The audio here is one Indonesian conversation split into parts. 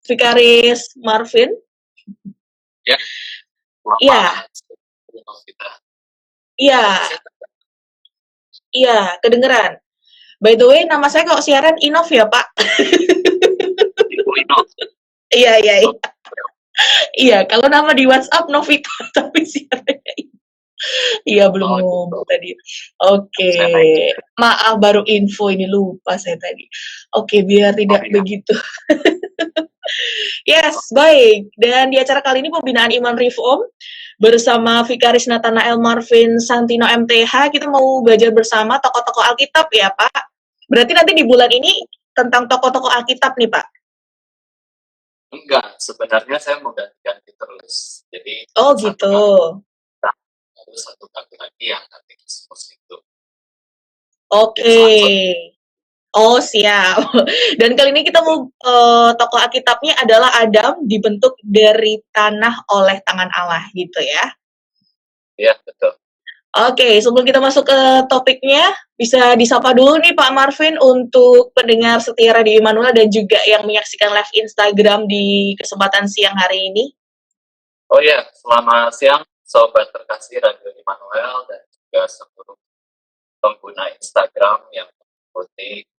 Vikaris Marvin. Ya. Iya. Iya. Iya, kedengeran. By the way, nama saya kok siaran Inov ya, Pak? Iya. Iya, kalau nama di WhatsApp Novita, tapi siarannya iya, belum ngomong tadi. Oke. Maaf, baru info ini, lupa saya tadi. Oke, biar tidak begitu. Yes, baik. Dan di acara kali ini Pembinaan Iman Reform bersama Vikaris Nathanael Marvin Santino MTH, kita mau belajar bersama tokoh-tokoh Alkitab ya, Pak. Berarti nanti di bulan ini tentang tokoh-tokoh Alkitab nih, Pak. Enggak, sebenarnya saya mau ganti terus. Jadi gitu. Lalu satu kali lagi yang katekismus itu. Oke. Oh, siap. Dan kali ini kita mau tokoh Alkitabnya adalah Adam dibentuk dari tanah oleh tangan Allah gitu ya. Iya, betul. Oke, sebelum kita masuk ke topiknya, bisa disapa dulu nih Pak Marvin untuk pendengar setia Radio Immanuel dan juga yang menyaksikan live Instagram di kesempatan siang hari ini. Oh iya, selamat siang Sobat terkasih Radio Immanuel dan juga seluruh pengguna Instagram yang mengikuti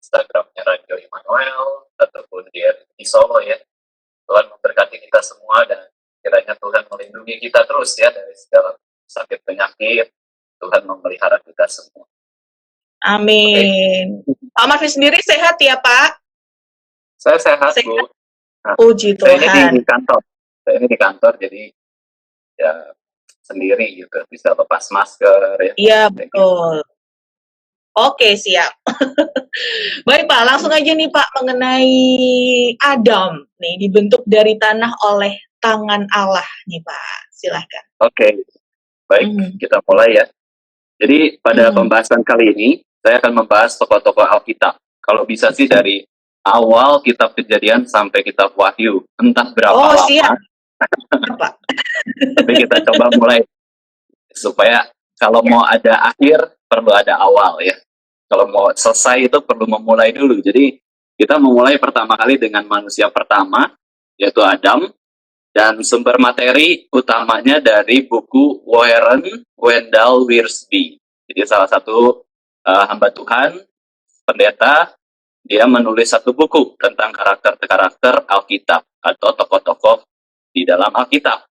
Instagramnya Radio Immanuel ataupun di Solo ya. Tuhan memberkati kita semua dan kiranya Tuhan melindungi kita terus ya dari segala sakit penyakit. Tuhan memelihara kita semua. Amin. Okay. Pak Marvin sendiri sehat ya Pak? Saya sehat Bu. Nah, puji Tuhan. Saya ini di kantor jadi ya sendiri gitu, bisa lepas masker ya. Iya betul. Oke, siap. Baik Pak, langsung aja nih Pak mengenai Adam nih dibentuk dari tanah oleh tangan Allah nih Pak. Silahkan. Oke, baik kita mulai ya. Jadi pada pembahasan kali ini saya akan membahas tokoh-tokoh Alkitab. Kalau bisa sih dari awal kitab Kejadian sampai kitab Wahyu, entah berapa lama. Siap. Tapi kita coba mulai supaya kalau mau ada akhir perlu ada awal ya. Kalau mau selesai itu perlu memulai dulu. Jadi kita memulai pertama kali dengan manusia pertama yaitu Adam. Dan sumber materi utamanya dari buku Warren Wendell Wiersbe. Jadi salah satu hamba Tuhan, pendeta, dia menulis satu buku tentang karakter-karakter Alkitab atau tokoh-tokoh di dalam Alkitab.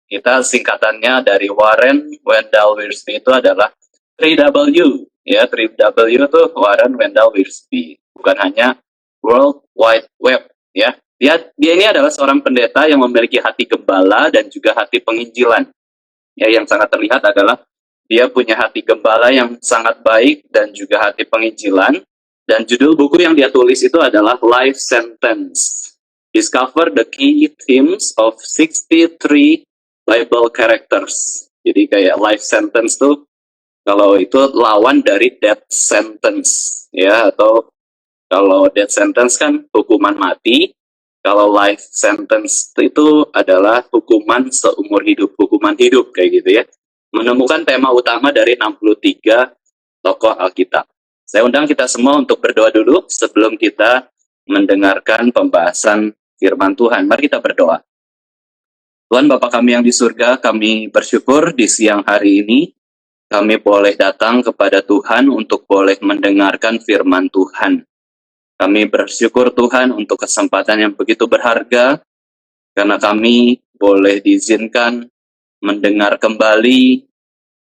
Kita singkatannya dari Warren Wendell Wiersbe itu adalah 3W. Ya, 3W itu Warren Wendell Wiersbe. Bukan hanya World Wide Web, ya. Dia ini adalah seorang pendeta yang memiliki hati gembala dan juga hati penginjilan. Ya, yang sangat terlihat adalah dia punya hati gembala yang sangat baik dan juga hati penginjilan. Dan judul buku yang dia tulis itu adalah Life Sentence. Discover the key themes of 63 Bible characters. Jadi kayak life sentence tuh kalau itu lawan dari death sentence, ya, atau kalau death sentence kan hukuman mati. Kalau life sentence itu adalah hukuman seumur hidup, hukuman hidup kayak gitu ya. Menemukan tema utama dari 63 tokoh Alkitab. Saya undang kita semua untuk berdoa dulu sebelum kita mendengarkan pembahasan firman Tuhan. Mari kita berdoa. Tuhan Bapa kami yang di surga, kami bersyukur di siang hari ini kami boleh datang kepada Tuhan untuk boleh mendengarkan firman Tuhan. Kami bersyukur Tuhan untuk kesempatan yang begitu berharga, karena kami boleh diizinkan mendengar kembali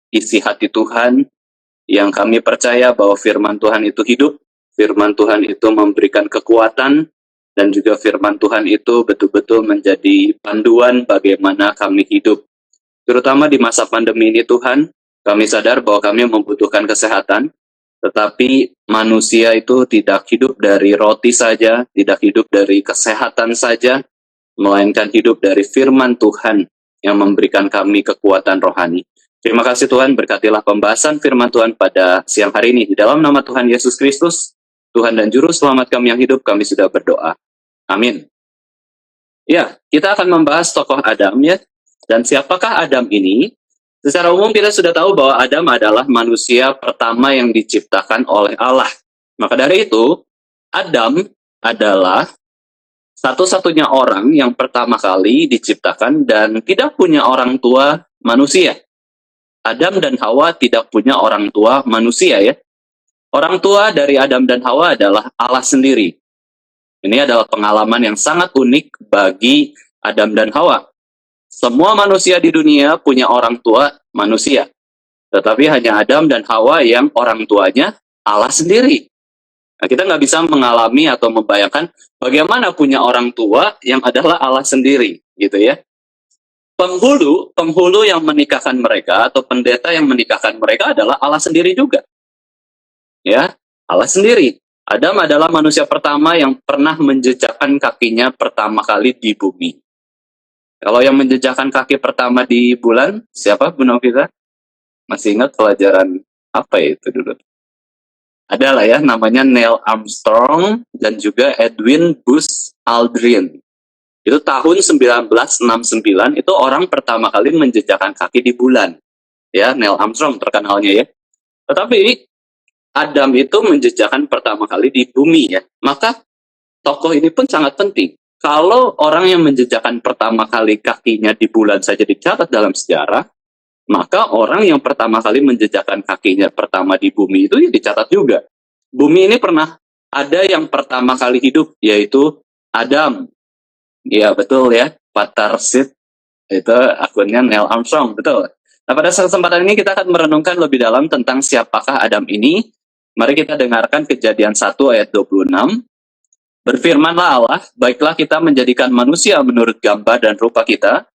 isi hati Tuhan, yang kami percaya bahwa firman Tuhan itu hidup, firman Tuhan itu memberikan kekuatan, dan juga firman Tuhan itu betul-betul menjadi panduan bagaimana kami hidup. Terutama di masa pandemi ini Tuhan, kami sadar bahwa kami membutuhkan kesehatan, tetapi manusia itu tidak hidup dari roti saja, tidak hidup dari kesehatan saja, melainkan hidup dari firman Tuhan yang memberikan kami kekuatan rohani. Terima kasih Tuhan, berkatilah pembahasan firman Tuhan pada siang hari ini. Di dalam nama Tuhan Yesus Kristus, Tuhan dan Juru Selamat kami yang hidup, kami sudah berdoa. Amin. Ya, kita akan membahas tokoh Adam ya. Dan siapakah Adam ini? Secara umum kita sudah tahu bahwa Adam adalah manusia pertama yang diciptakan oleh Allah. Maka dari itu, Adam adalah satu-satunya orang yang pertama kali diciptakan dan tidak punya orang tua manusia. Adam dan Hawa tidak punya orang tua manusia ya. Orang tua dari Adam dan Hawa adalah Allah sendiri. Ini adalah pengalaman yang sangat unik bagi Adam dan Hawa. Semua manusia di dunia punya orang tua manusia. Tetapi hanya Adam dan Hawa yang orang tuanya Allah sendiri. Nah, kita nggak bisa mengalami atau membayangkan bagaimana punya orang tua yang adalah Allah sendiri, gitu ya. Penghulu yang menikahkan mereka atau pendeta yang menikahkan mereka adalah Allah sendiri juga. Ya, Allah sendiri. Adam adalah manusia pertama yang pernah menjejakkan kakinya pertama kali di bumi. Kalau yang menjejakkan kaki pertama di bulan, siapa Bu Novita? Masih ingat pelajaran apa itu dulu? Adalah ya, namanya Neil Armstrong dan juga Edwin Buzz Aldrin. Itu tahun 1969, itu orang pertama kali menjejakkan kaki di bulan. Ya, Neil Armstrong terkenalnya ya. Tetapi Adam itu menjejakkan pertama kali di bumi ya. Maka tokoh ini pun sangat penting. Kalau orang yang menjejakkan pertama kali kakinya di bulan saja dicatat dalam sejarah, maka orang yang pertama kali menjejakkan kakinya pertama di bumi itu ya dicatat juga. Bumi ini pernah ada yang pertama kali hidup, yaitu Adam. Iya betul ya, Patarsit, itu akunnya Neil Armstrong, betul. Nah pada kesempatan ini kita akan merenungkan lebih dalam tentang siapakah Adam ini. Mari kita dengarkan Kejadian 1 ayat 26. Berfirmanlah Allah, baiklah kita menjadikan manusia menurut gambar dan rupa kita,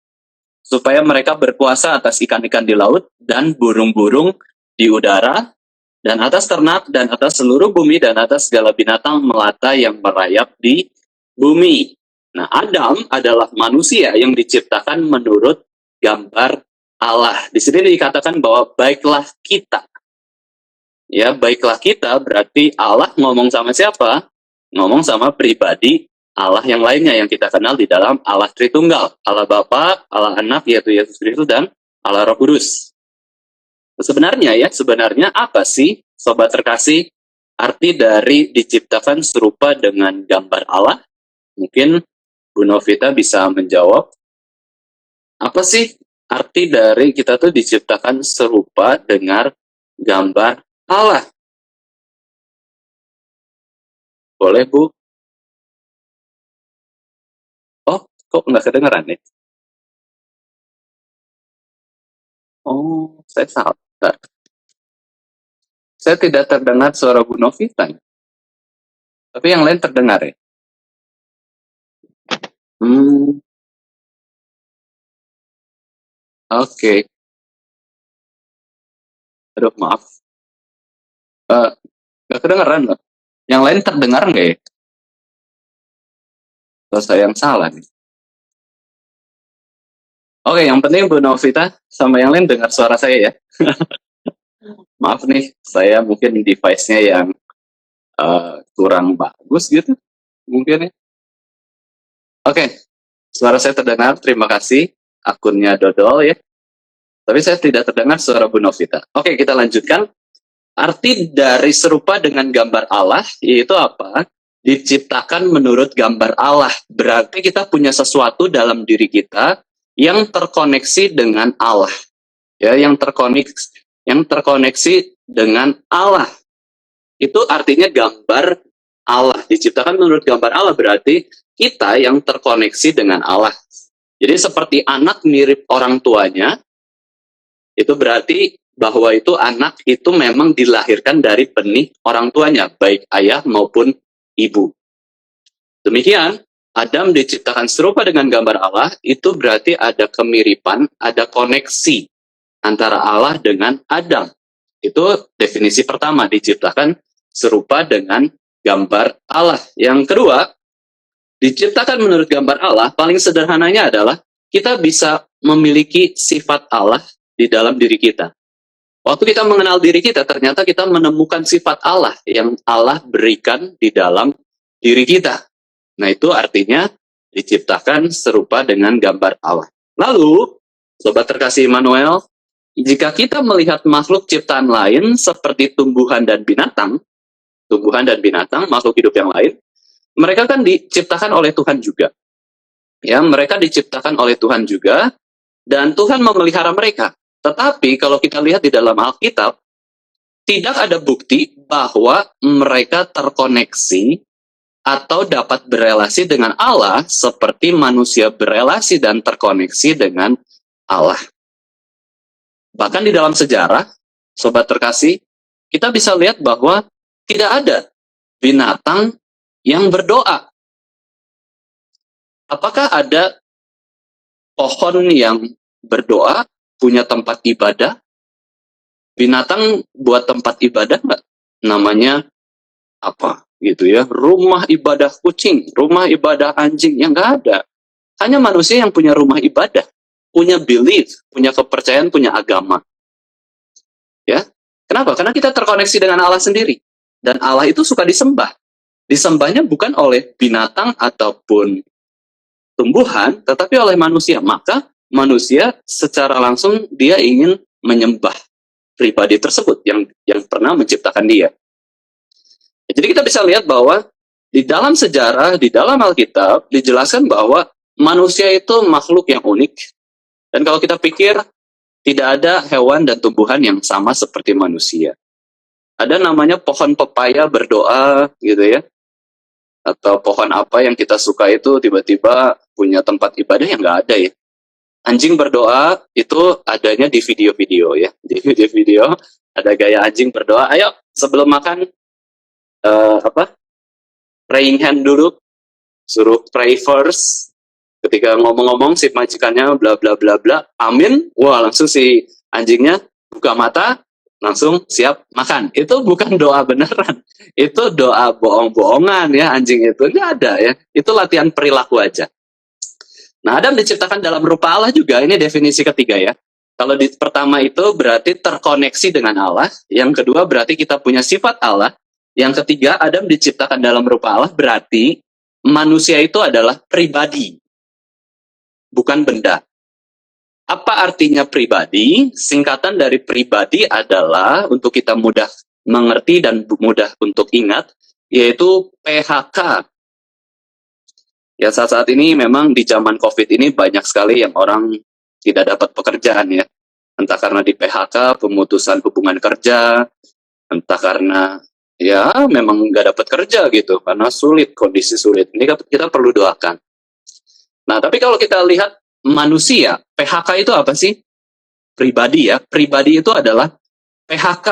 supaya mereka berkuasa atas ikan-ikan di laut dan burung-burung di udara, dan atas ternak, dan atas seluruh bumi, dan atas segala binatang melata yang merayap di bumi. Nah, Adam adalah manusia yang diciptakan menurut gambar Allah. Di sini dikatakan bahwa baiklah kita. Ya, baiklah kita berarti Allah ngomong sama siapa? Ngomong sama pribadi Allah yang lainnya yang kita kenal di dalam Allah Tritunggal. Allah Bapa, Allah Anak, yaitu Yesus Kristus, dan Allah Roh Kudus. Sebenarnya apa sih, Sobat Terkasih, arti dari diciptakan serupa dengan gambar Allah? Mungkin Bu Novita bisa menjawab. Apa sih arti dari kita tuh diciptakan serupa dengan gambar Allah? Boleh, Bu? Oh, kok nggak kedengeran nih? Oh, saya salah. Saya tidak terdengar suara Bu Novita. Tapi yang lain terdengar ya? Oke. Aduh, maaf. Nggak kedengeran loh. Yang lain terdengar nggak ya? Atau saya yang salah nih? Oke, yang penting Bu Novita sama yang lain dengar suara saya ya. Maaf nih, saya mungkin device-nya yang kurang bagus gitu. Mungkin ya. Oke, suara saya terdengar. Terima kasih. Akunnya Dodol ya. Tapi saya tidak terdengar suara Bu Novita. Oke, kita lanjutkan. Arti dari serupa dengan gambar Allah, yaitu apa? Diciptakan menurut gambar Allah. Berarti kita punya sesuatu dalam diri kita yang terkoneksi dengan Allah. Ya, yang terkoneksi dengan Allah. Itu artinya gambar Allah. Diciptakan menurut gambar Allah berarti kita yang terkoneksi dengan Allah. Jadi seperti anak mirip orang tuanya, itu berarti bahwa itu anak itu memang dilahirkan dari benih orang tuanya, baik ayah maupun ibu. Demikian, Adam diciptakan serupa dengan gambar Allah, itu berarti ada kemiripan, ada koneksi antara Allah dengan Adam. Itu definisi pertama, diciptakan serupa dengan gambar Allah. Yang kedua, diciptakan menurut gambar Allah, paling sederhananya adalah kita bisa memiliki sifat Allah di dalam diri kita. Waktu kita mengenal diri kita, ternyata kita menemukan sifat Allah yang Allah berikan di dalam diri kita. Nah, itu artinya diciptakan serupa dengan gambar Allah. Lalu, Sobat Terkasih Immanuel, jika kita melihat makhluk ciptaan lain seperti tumbuhan dan binatang, makhluk hidup yang lain, mereka kan diciptakan oleh Tuhan juga. Ya, mereka diciptakan oleh Tuhan juga, dan Tuhan memelihara mereka. Tetapi kalau kita lihat di dalam Alkitab, tidak ada bukti bahwa mereka terkoneksi atau dapat berelasi dengan Allah seperti manusia berelasi dan terkoneksi dengan Allah. Bahkan di dalam sejarah, sobat terkasih, kita bisa lihat bahwa tidak ada binatang yang berdoa. Apakah ada pohon yang berdoa, punya tempat ibadah? Binatang buat tempat ibadah nggak? Namanya apa gitu ya? Rumah ibadah kucing, rumah ibadah anjing, yang nggak ada. Hanya manusia yang punya rumah ibadah, punya belief, punya kepercayaan, punya agama. Ya, kenapa? Karena kita terkoneksi dengan Allah sendiri, dan Allah itu suka disembah. Disembahnya bukan oleh binatang ataupun tumbuhan, tetapi oleh manusia. Maka manusia secara langsung dia ingin menyembah pribadi tersebut yang pernah menciptakan dia. Jadi kita bisa lihat bahwa di dalam sejarah, di dalam Alkitab dijelaskan bahwa manusia itu makhluk yang unik. Dan kalau kita pikir, tidak ada hewan dan tumbuhan yang sama seperti manusia. Ada namanya pohon pepaya berdoa gitu ya. Atau pohon apa yang kita suka itu tiba-tiba punya tempat ibadah yang nggak ada ya. Anjing berdoa itu adanya di video-video ya. Di video-video ada gaya anjing berdoa. Ayo sebelum makan praying hand dulu. Suruh pray first. Ketika ngomong-ngomong si majikannya bla bla bla bla. Amin. Wah, langsung si anjingnya buka mata, langsung siap makan. Itu bukan doa beneran. Itu doa bohong-bohongan ya, anjing itu. Nggak ada ya. Itu latihan perilaku aja. Nah, Adam diciptakan dalam rupa Allah juga. Ini definisi ketiga ya. Kalau di pertama itu berarti terkoneksi dengan Allah. Yang kedua berarti kita punya sifat Allah. Yang ketiga, Adam diciptakan dalam rupa Allah berarti manusia itu adalah pribadi, bukan benda. Apa artinya pribadi? Singkatan dari pribadi adalah, untuk kita mudah mengerti dan mudah untuk ingat, yaitu PHK. Ya, saat-saat ini memang di zaman COVID ini banyak sekali yang orang tidak dapat pekerjaan ya. Entah karena di PHK, pemutusan hubungan kerja, entah karena ya memang nggak dapat kerja gitu, karena sulit, kondisi sulit. Ini kita perlu doakan. Nah, tapi kalau kita lihat manusia, PHK itu apa sih? Pribadi ya. Pribadi itu adalah PHK.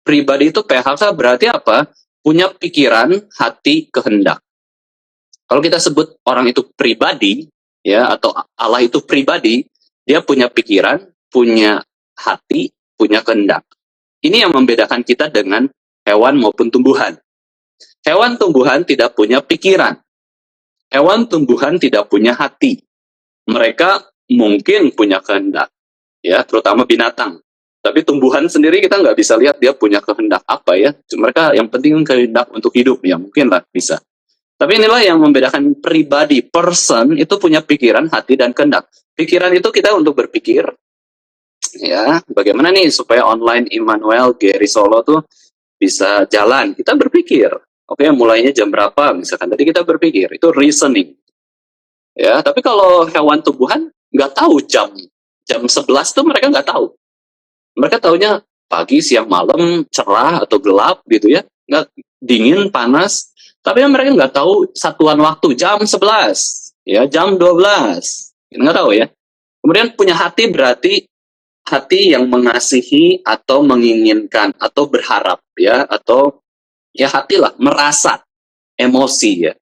Pribadi itu PHK berarti apa? Punya pikiran, hati, kehendak. Kalau kita sebut orang itu pribadi, ya, atau Allah itu pribadi, dia punya pikiran, punya hati, punya kehendak. Ini yang membedakan kita dengan hewan maupun tumbuhan. Hewan tumbuhan tidak punya pikiran. Hewan tumbuhan tidak punya hati. Mereka mungkin punya kehendak, ya, terutama binatang. Tapi tumbuhan sendiri kita nggak bisa lihat dia punya kehendak apa ya. Mereka yang penting kehendak untuk hidup, ya mungkin lah bisa. Tapi inilah yang membedakan pribadi, person itu punya pikiran, hati, dan kehendak. Pikiran itu kita untuk berpikir, ya, bagaimana nih supaya online Immanuel Gary Solo tuh bisa jalan. Kita berpikir, oke, mulainya jam berapa, misalkan tadi kita berpikir, itu reasoning. Ya, tapi kalau hewan tumbuhan nggak tahu jam 11 tuh mereka nggak tahu. Mereka taunya pagi, siang, malam, cerah atau gelap gitu ya, nggak dingin, panas. Tapi mereka nggak tahu satuan waktu, jam 11, ya, jam 12. Nggak tahu ya. Kemudian punya hati berarti hati yang mengasihi atau menginginkan atau berharap, ya, atau ya hatilah, merasa emosi ya.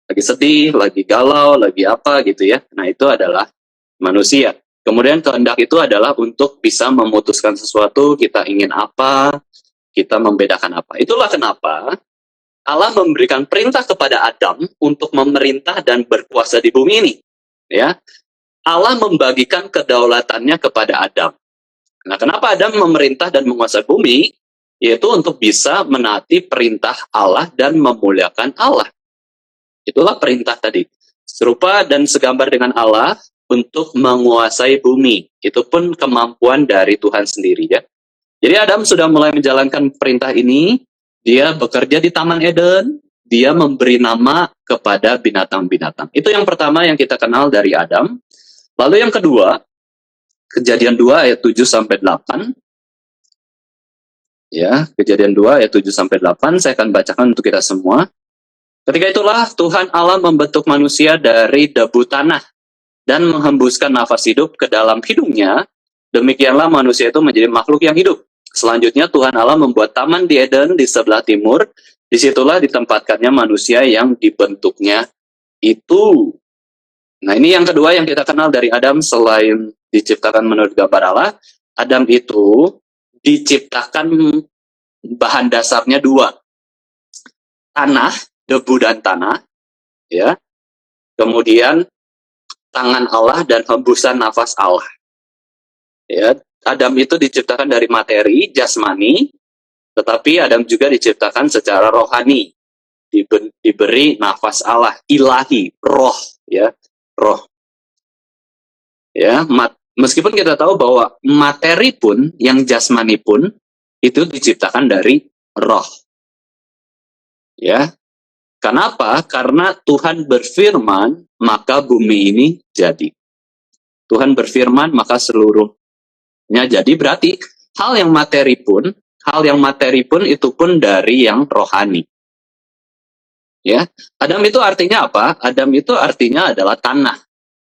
Lagi sedih, lagi galau, lagi apa gitu ya. Nah, itu adalah manusia. Kemudian kehendak itu adalah untuk bisa memutuskan sesuatu, kita ingin apa, kita membedakan apa. Itulah kenapa Allah memberikan perintah kepada Adam untuk memerintah dan berkuasa di bumi ini. Ya, Allah membagikan kedaulatannya kepada Adam. Nah, kenapa Adam memerintah dan menguasai bumi? Yaitu untuk bisa menaati perintah Allah dan memuliakan Allah. Itulah perintah tadi. Serupa dan segambar dengan Allah untuk menguasai bumi. Itu pun kemampuan dari Tuhan sendiri ya. Jadi Adam sudah mulai menjalankan perintah ini. Dia bekerja di Taman Eden, dia memberi nama kepada binatang-binatang. Itu yang pertama yang kita kenal dari Adam. Lalu yang kedua, Kejadian 2 ayat 7 sampai 8. Ya, Kejadian 2 ayat 7 sampai 8 saya akan bacakan untuk kita semua. Ketika itulah Tuhan Allah membentuk manusia dari debu tanah dan menghembuskan nafas hidup ke dalam hidungnya. Demikianlah manusia itu menjadi makhluk yang hidup. Selanjutnya Tuhan Allah membuat taman di Eden di sebelah timur. Disitulah ditempatkannya manusia yang dibentuknya itu. Nah, ini yang kedua yang kita kenal dari Adam selain diciptakan menurut gambar Allah. Adam itu diciptakan bahan dasarnya dua. Tanah, debu dan tanah. Ya. Kemudian tangan Allah dan hembusan nafas Allah. Ya, Adam itu diciptakan dari materi, jasmani, tetapi Adam juga diciptakan secara rohani. Diberi nafas Allah, ilahi, roh, ya, roh. Ya, meskipun kita tahu bahwa materi pun, yang jasmani pun, itu diciptakan dari roh. Ya, kenapa? Karena Tuhan berfirman, maka bumi ini jadi. Tuhan berfirman, maka seluruhnya jadi. Berarti hal yang materi pun itu pun dari yang rohani. Ya, Adam itu artinya apa? Adam itu artinya adalah tanah.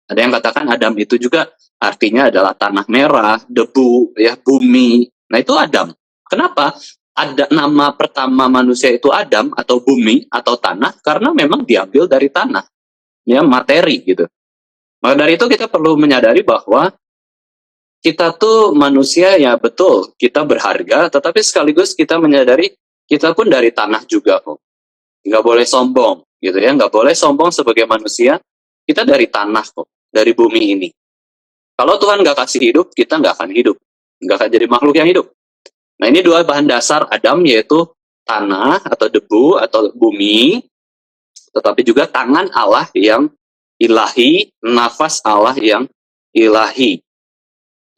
Ada yang katakan Adam itu juga artinya adalah tanah merah, debu, ya, bumi. Nah, itu Adam. Kenapa? Ada nama pertama manusia itu Adam atau bumi atau tanah karena memang diambil dari tanah. Ya, materi gitu. Maka dari itu kita perlu menyadari bahwa kita tuh manusia, ya betul, kita berharga, tetapi sekaligus kita menyadari kita pun dari tanah juga kok. Nggak boleh sombong, gitu ya. Nggak boleh sombong sebagai manusia, kita dari tanah kok, dari bumi ini. Kalau Tuhan nggak kasih hidup, kita nggak akan hidup. Nggak akan jadi makhluk yang hidup. Nah, ini dua bahan dasar Adam, yaitu tanah atau debu atau bumi, tetapi juga tangan Allah yang ilahi, nafas Allah yang ilahi.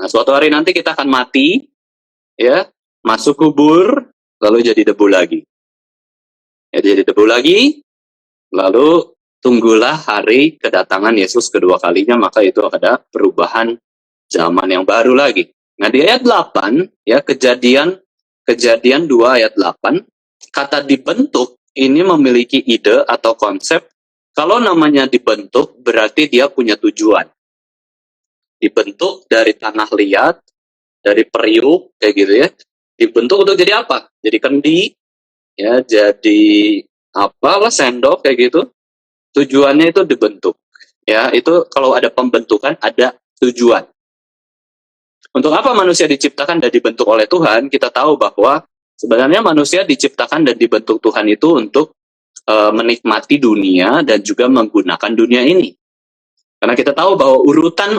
Nah, suatu hari nanti kita akan mati, ya, masuk kubur, lalu jadi debu lagi. Ya, jadi debu lagi, lalu tunggulah hari kedatangan Yesus kedua kalinya, maka itu ada perubahan zaman yang baru lagi. Nah, di ayat 8, ya, kejadian 2 ayat 8, kata dibentuk ini memiliki ide atau konsep. Kalau namanya dibentuk, berarti dia punya tujuan. Dibentuk dari tanah liat, dari periuk, kayak gitu ya. Dibentuk untuk jadi apa? Jadi kendi, ya, jadi apalah, sendok, kayak gitu. Tujuannya itu dibentuk. Ya, itu kalau ada pembentukan, ada tujuan. Untuk apa manusia diciptakan dan dibentuk oleh Tuhan? Kita tahu bahwa sebenarnya manusia diciptakan dan dibentuk Tuhan itu untuk menikmati dunia dan juga menggunakan dunia ini. Karena kita tahu bahwa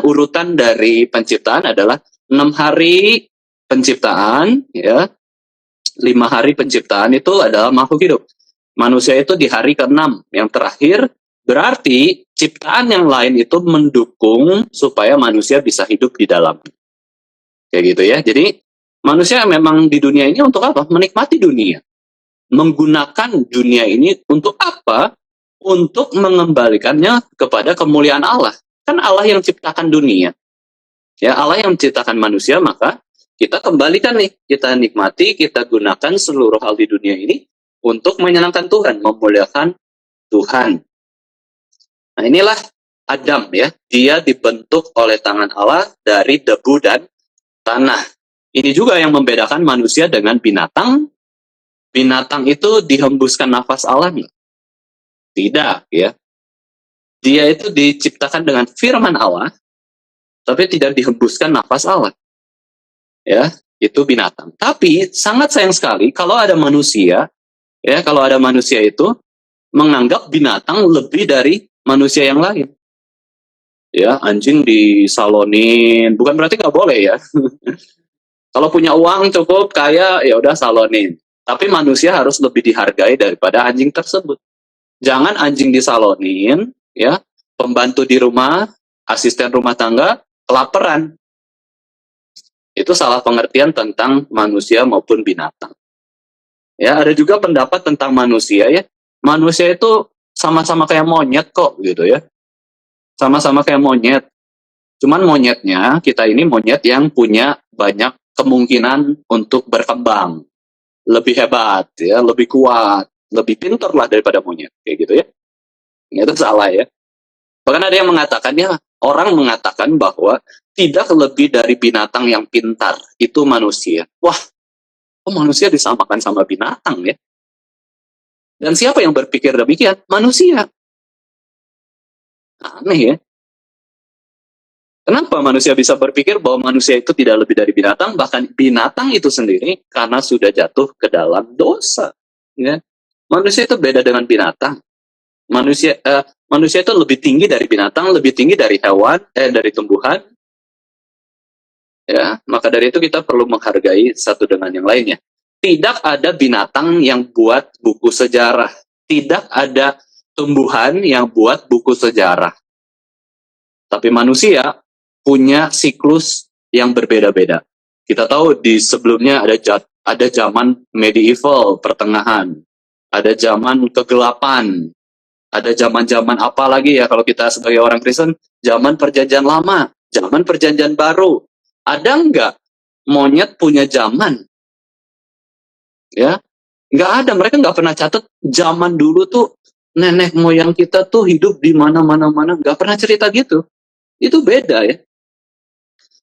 urutan dari penciptaan adalah 6 hari penciptaan, ya, 5 hari penciptaan itu adalah makhluk hidup. Manusia itu di hari ke-6 yang terakhir, berarti ciptaan yang lain itu mendukung supaya manusia bisa hidup di dalamnya. Kayak gitu ya. Jadi manusia memang di dunia ini untuk apa? Menikmati dunia. Menggunakan dunia ini untuk apa? Untuk mengembalikannya kepada kemuliaan Allah. Kan Allah yang ciptakan dunia. Ya, Allah yang menciptakan manusia, maka kita kembalikan nih, kita nikmati, kita gunakan seluruh hal di dunia ini untuk menyenangkan Tuhan, memuliakan Tuhan. Nah, inilah Adam, ya. Dia dibentuk oleh tangan Allah dari debu dan tanah. Ini juga yang membedakan manusia dengan binatang. Binatang itu dihembuskan nafas Allah. Tidak, ya. Dia itu diciptakan dengan firman Allah, tapi tidak dihembuskan nafas Allah. Ya, itu binatang. Tapi sangat sayang sekali kalau ada manusia, ya, kalau ada manusia itu menganggap binatang lebih dari manusia yang lain. Ya, anjing disalonin, bukan berarti nggak boleh ya. Kalau punya uang cukup, kaya, ya udah salonin. Tapi manusia harus lebih dihargai daripada anjing tersebut. Jangan anjing disalonin, ya, pembantu di rumah, asisten rumah tangga, kelaparan. Itu salah pengertian tentang manusia maupun binatang. Ya, ada juga pendapat tentang manusia, ya. manusia itu sama-sama kayak monyet kok gitu ya. Sama-sama kayak monyet. Cuman monyetnya, kita ini monyet yang punya banyak kemungkinan untuk berkembang. Lebih hebat, ya, lebih kuat, lebih pintar lah daripada monyet. Kayak gitu ya. Itu salah ya. Bahkan ada yang mengatakannya, orang mengatakan bahwa tidak lebih dari binatang yang pintar, itu manusia. Wah, kok manusia disamakan sama binatang ya? Dan siapa yang berpikir demikian? Manusia. Aneh ya. Kenapa manusia bisa berpikir bahwa manusia itu tidak lebih dari binatang, bahkan binatang itu sendiri karena sudah jatuh ke dalam dosa. Ya. Manusia itu beda dengan binatang. Manusia itu lebih tinggi dari binatang, lebih tinggi dari hewan, dari tumbuhan. Ya, maka dari itu kita perlu menghargai satu dengan yang lainnya. Tidak ada binatang yang buat buku sejarah. Tidak ada tumbuhan yang buat buku sejarah. Tapi manusia punya siklus yang berbeda-beda. Kita tahu di sebelumnya ada zaman medieval, pertengahan, ada zaman kegelapan, ada zaman-zaman apa lagi ya kalau kita sebagai orang Kristen, zaman perjanjian lama, zaman perjanjian baru. Ada nggak monyet punya zaman? Ya, nggak ada. Mereka nggak pernah catat zaman dulu tuh nenek moyang kita tuh hidup di mana-mana, nggak pernah cerita gitu. Itu beda ya.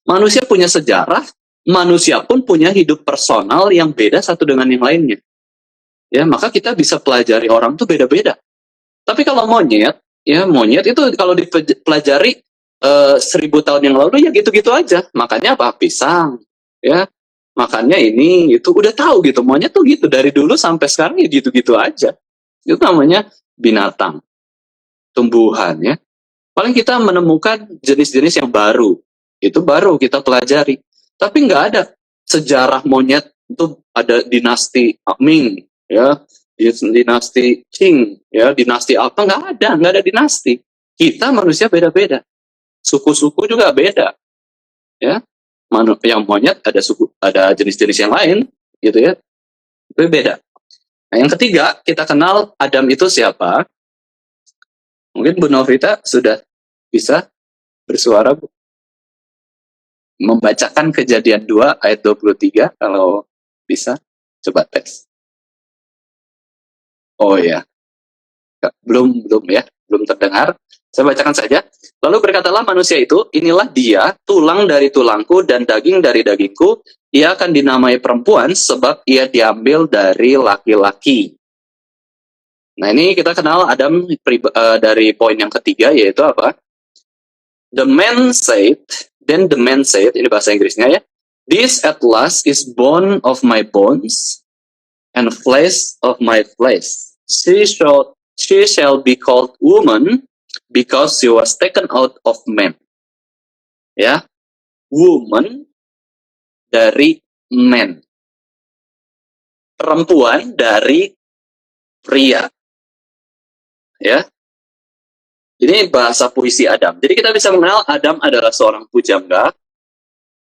Manusia punya sejarah, manusia pun punya hidup personal yang beda satu dengan yang lainnya. Ya, maka kita bisa pelajari orang tuh beda-beda. Tapi kalau monyet, ya monyet itu kalau dipelajari 1000 tahun yang lalu ya gitu-gitu aja. Makanya apa? Pisang, ya. Makannya ini itu udah tahu gitu. Monyet tuh gitu dari dulu sampai sekarang ya gitu-gitu aja. Itu namanya binatang, tumbuhan ya. Paling kita menemukan jenis-jenis yang baru. Itu baru kita pelajari. Tapi nggak ada sejarah monyet itu ada dinasti Ming, ya, dinasti Qing, ya, dinasti apa, nggak ada dinasti. Kita manusia beda-beda. Suku-suku juga beda. Ya. Yang monyet ada suku, ada jenis-jenis yang lain, gitu ya. Itu beda. Nah, yang ketiga, kita kenal Adam itu siapa? Mungkin Bu Novita sudah bisa bersuara, Bu. Membacakan Kejadian 2 ayat 23 kalau bisa, coba tes. Oh ya, belum ya, belum terdengar. Saya bacakan saja. Lalu berkatalah manusia itu, inilah dia, tulang dari tulangku dan daging dari dagingku. Ia akan dinamai perempuan sebab ia diambil dari laki-laki. Nah, ini kita kenal Adam dari poin yang ketiga, yaitu apa? The man said, ini bahasa Inggrisnya ya, this at last is bone of my bones and flesh of my flesh. She shall be called woman because she was taken out of man. Ya, woman dari man. Perempuan dari pria. Ya. Ini bahasa puisi Adam. Jadi kita bisa mengenal Adam adalah seorang pujangga,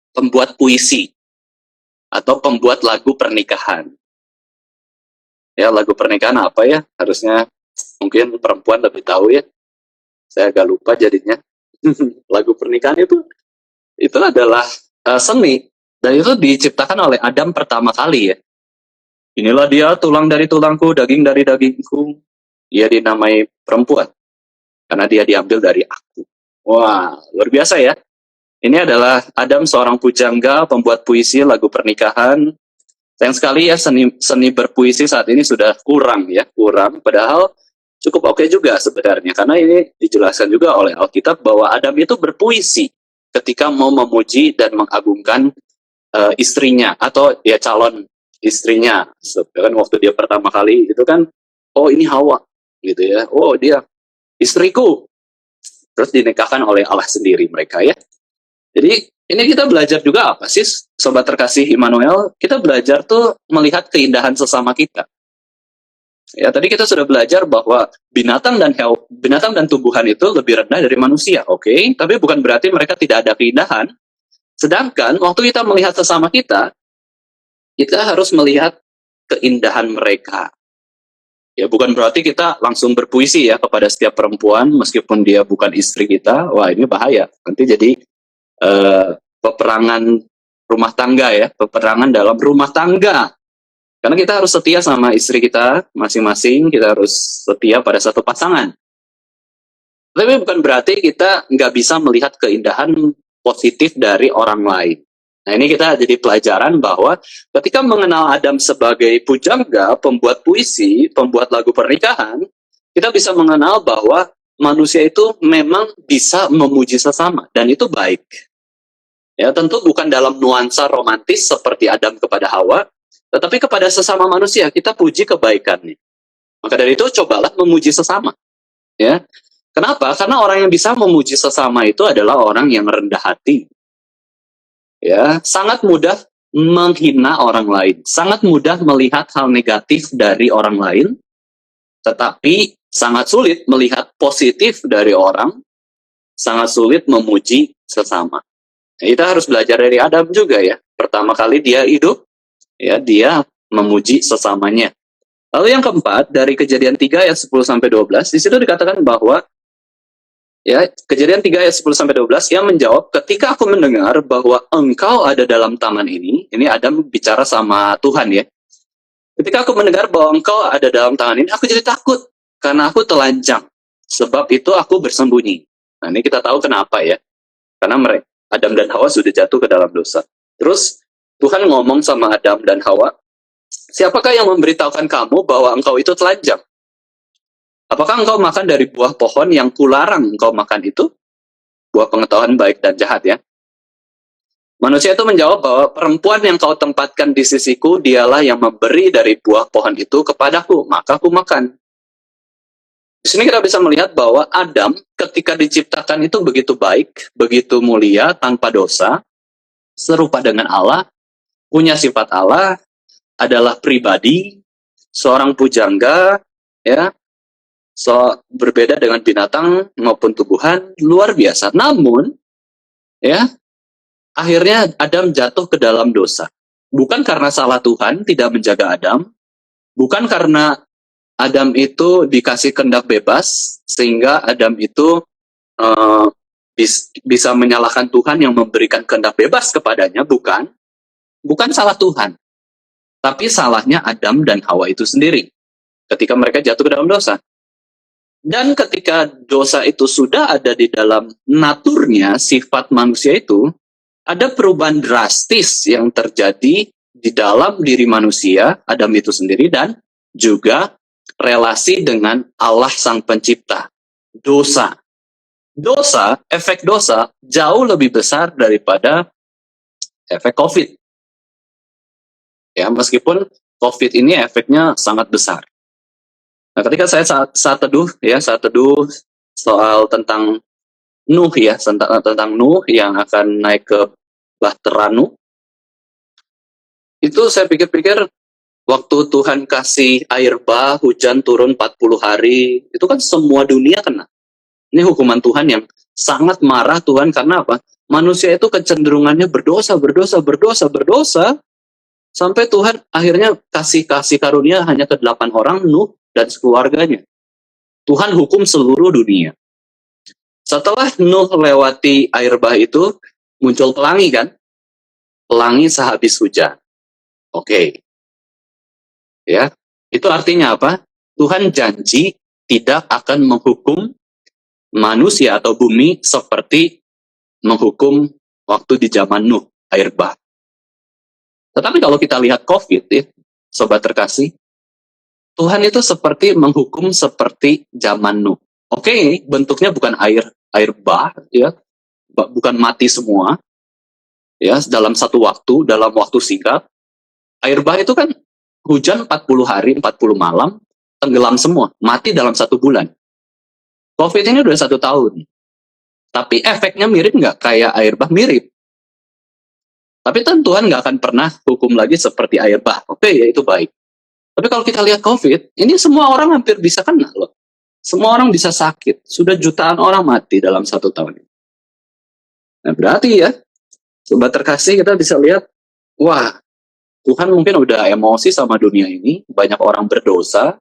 pembuat puisi, atau pembuat lagu pernikahan. Ya, lagu pernikahan apa ya? Harusnya mungkin perempuan lebih tahu ya. Saya agak lupa jadinya. Lagu pernikahan itu adalah seni. Dan itu diciptakan oleh Adam pertama kali ya. Inilah dia, tulang dari tulangku, daging dari dagingku. Ia dinamai perempuan. Karena dia diambil dari aku. Wah, luar biasa ya. Ini adalah Adam, seorang pujangga, pembuat puisi, lagu pernikahan. Sayang sekali ya, seni berpuisi saat ini sudah kurang. Padahal cukup oke juga sebenarnya. Karena ini dijelaskan juga oleh Alkitab bahwa Adam itu berpuisi ketika mau memuji dan mengagungkan istrinya atau ya calon istrinya. Kan waktu dia pertama kali itu kan, oh ini Hawa gitu ya. Oh dia istriku. Terus dinikahkan oleh Allah sendiri mereka ya. Jadi ini kita belajar juga apa sih, sobat terkasih Immanuel? Kita belajar tuh melihat keindahan sesama kita. Ya, tadi kita sudah belajar bahwa binatang dan tumbuhan itu lebih rendah dari manusia, oke? Tapi bukan berarti mereka tidak ada keindahan. Sedangkan waktu kita melihat sesama kita harus melihat keindahan mereka. Ya bukan berarti kita langsung berpuisi ya kepada setiap perempuan meskipun dia bukan istri kita. Wah ini bahaya. Nanti jadi peperangan rumah tangga ya, peperangan dalam rumah tangga. Karena kita harus setia sama istri kita masing-masing, kita harus setia pada satu pasangan. Tapi bukan berarti kita nggak bisa melihat keindahan positif dari orang lain. Nah ini kita jadi pelajaran bahwa ketika mengenal Adam sebagai pujangga, pembuat puisi, pembuat lagu pernikahan, kita bisa mengenal bahwa manusia itu memang bisa memuji sesama dan itu baik. Ya tentu bukan dalam nuansa romantis seperti Adam kepada Hawa, tetapi kepada sesama manusia kita puji kebaikannya. Maka dari itu cobalah memuji sesama. Ya, kenapa? Karena orang yang bisa memuji sesama itu adalah orang yang rendah hati. Ya, sangat mudah menghina orang lain, sangat mudah melihat hal negatif dari orang lain, tetapi sangat sulit melihat positif dari orang, sangat sulit memuji sesama. Nah, kita harus belajar dari Adam juga ya. Pertama kali dia hidup, ya dia memuji sesamanya. Lalu yang keempat, dari Kejadian 3 ayat 10 sampai 12, di situ dikatakan bahwa ya, Kejadian 3 ayat 10 sampai 12 yang menjawab, ketika aku mendengar bahwa engkau ada dalam taman ini Adam bicara sama Tuhan ya. Ketika aku mendengar bahwa engkau ada dalam taman ini, aku jadi takut karena aku telanjang. Sebab itu aku bersembunyi. Nah, ini kita tahu kenapa ya. Karena mereka Adam dan Hawa sudah jatuh ke dalam dosa. Terus Tuhan ngomong sama Adam dan Hawa, siapakah yang memberitahukan kamu bahwa engkau itu telanjang? Apakah engkau makan dari buah pohon yang kularang engkau makan itu? Buah pengetahuan baik dan jahat ya. Manusia itu menjawab bahwa perempuan yang kau tempatkan di sisiku, dialah yang memberi dari buah pohon itu kepadaku, maka aku makan. Di sini kita bisa melihat bahwa Adam ketika diciptakan itu begitu baik, begitu mulia, tanpa dosa, serupa dengan Allah, punya sifat Allah, adalah pribadi, seorang pujangga, ya, berbeda dengan binatang maupun tumbuhan, luar biasa. Namun, ya, akhirnya Adam jatuh ke dalam dosa. Bukan karena salah Tuhan tidak menjaga Adam, bukan karena Adam itu dikasih kehendak bebas, sehingga Adam itu bisa menyalahkan Tuhan yang memberikan kehendak bebas kepadanya, bukan. Bukan salah Tuhan, tapi salahnya Adam dan Hawa itu sendiri, ketika mereka jatuh ke dalam dosa. Dan ketika dosa itu sudah ada di dalam naturnya, sifat manusia itu, ada perubahan drastis yang terjadi di dalam diri manusia, Adam itu sendiri, dan juga relasi dengan Allah Sang Pencipta. Dosa. Efek dosa jauh lebih besar daripada efek COVID. Ya, meskipun COVID ini efeknya sangat besar. Nah, ketika saya saat teduh soal tentang Nuh ya, tentang Nuh yang akan naik ke Bahtera Nuh, itu saya pikir-pikir waktu Tuhan kasih air bah, hujan turun 40 hari, itu kan semua dunia kena. Ini hukuman Tuhan yang sangat marah Tuhan karena apa? Manusia itu kecenderungannya berdosa, sampai Tuhan akhirnya kasih karunia hanya ke 8 orang, Nuh dan keluarganya. Tuhan hukum seluruh dunia. Setelah Nuh lewati air bah itu, muncul pelangi kan? Pelangi sehabis hujan. Oke. Ya, itu artinya apa? Tuhan janji tidak akan menghukum manusia atau bumi seperti menghukum waktu di zaman Nuh, air bah. Tetapi kalau kita lihat COVID ya, sobat terkasih, Tuhan itu seperti menghukum seperti zaman Nuh. Oke, bentuknya bukan air bah ya, bukan mati semua. Ya, dalam waktu singkat. Air bah itu kan hujan 40 hari, 40 malam, tenggelam semua, mati dalam 1 bulan. COVID ini udah 1 tahun. Tapi efeknya mirip nggak kayak air bah? Mirip. Tapi Tuhan nggak akan pernah hukum lagi seperti air bah. Oke, ya itu baik. Tapi kalau kita lihat COVID, ini semua orang hampir bisa kena loh. Semua orang bisa sakit. Sudah jutaan orang mati dalam 1 tahun. Nah berarti ya, sobat terkasih kita bisa lihat, wah, Tuhan mungkin udah emosi sama dunia ini, banyak orang berdosa,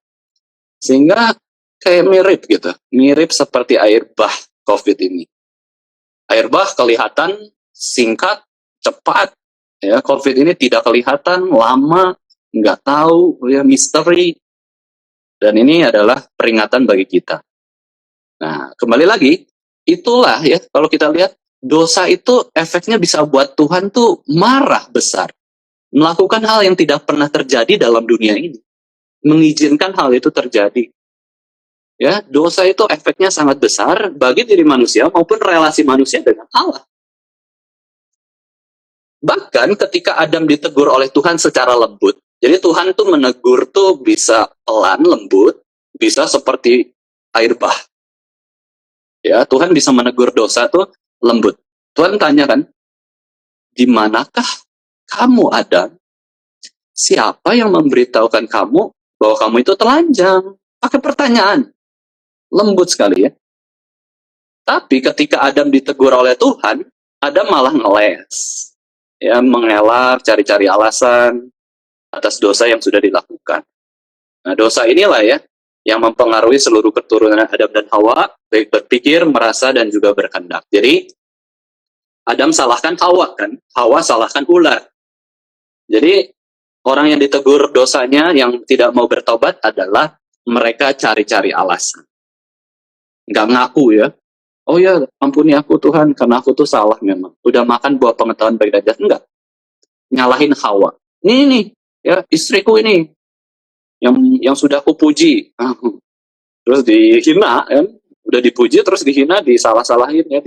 Sehingga kayak mirip gitu, mirip seperti air bah COVID ini. Air bah kelihatan singkat, cepat, ya. COVID ini tidak kelihatan, lama, nggak tahu, ya, misteri. Dan ini adalah peringatan bagi kita. Nah, kembali lagi, itulah ya, kalau kita lihat, dosa itu efeknya bisa buat Tuhan tuh marah besar. Melakukan hal yang tidak pernah terjadi dalam dunia ini. Mengizinkan hal itu terjadi. Ya, dosa itu efeknya sangat besar bagi diri manusia maupun relasi manusia dengan Allah. Bahkan ketika Adam ditegur oleh Tuhan secara lembut, jadi Tuhan tuh menegur tuh bisa pelan, lembut, bisa seperti air bah. Ya, Tuhan bisa menegur dosa tuh lembut. Tuhan tanya kan, di manakah kamu Adam? Siapa yang memberitahukan kamu bahwa kamu itu telanjang? Pakai pertanyaan. Lembut sekali ya. Tapi ketika Adam ditegur oleh Tuhan, Adam malah ngeles. Ya, mengelak, cari-cari alasan atas dosa yang sudah dilakukan. Nah, dosa inilah ya yang mempengaruhi seluruh keturunan Adam dan Hawa, baik berpikir, merasa, dan juga berkehendak. Jadi, Adam salahkan Hawa kan, Hawa salahkan ular. Jadi, orang yang ditegur dosanya yang tidak mau bertobat adalah mereka cari-cari alasan. Nggak ngaku ya. Oh ya, ampuni aku Tuhan, karena aku tuh salah memang. Udah makan buah pengetahuan baik dan jahat. Enggak. Nyalahin Hawa. Ini nih, ya istriku ini. Yang sudah aku puji. Terus dihina, kan? Udah dipuji, terus dihina, disalah-salahin, ya,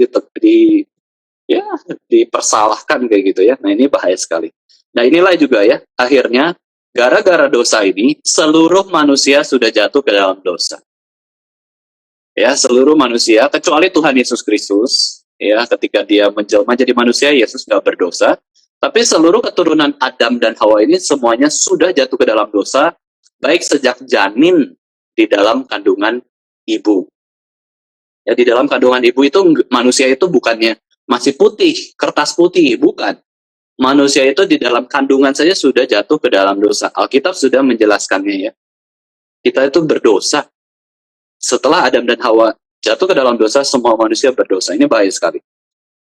ya, dipersalahkan kayak gitu ya. Nah, ini bahaya sekali. Nah, inilah juga ya, akhirnya, gara-gara dosa ini, seluruh manusia sudah jatuh ke dalam dosa. Ya, seluruh manusia kecuali Tuhan Yesus Kristus, ya, ketika dia menjelma jadi manusia, Yesus nggak berdosa. Tapi seluruh keturunan Adam dan Hawa ini semuanya sudah jatuh ke dalam dosa, baik sejak janin di dalam kandungan ibu. Ya, di dalam kandungan ibu itu manusia itu bukannya masih putih, kertas putih, bukan. Manusia itu di dalam kandungan saja sudah jatuh ke dalam dosa. Alkitab sudah menjelaskannya ya. Kita itu berdosa. Setelah Adam dan Hawa jatuh ke dalam dosa, semua manusia berdosa. Ini bahaya sekali.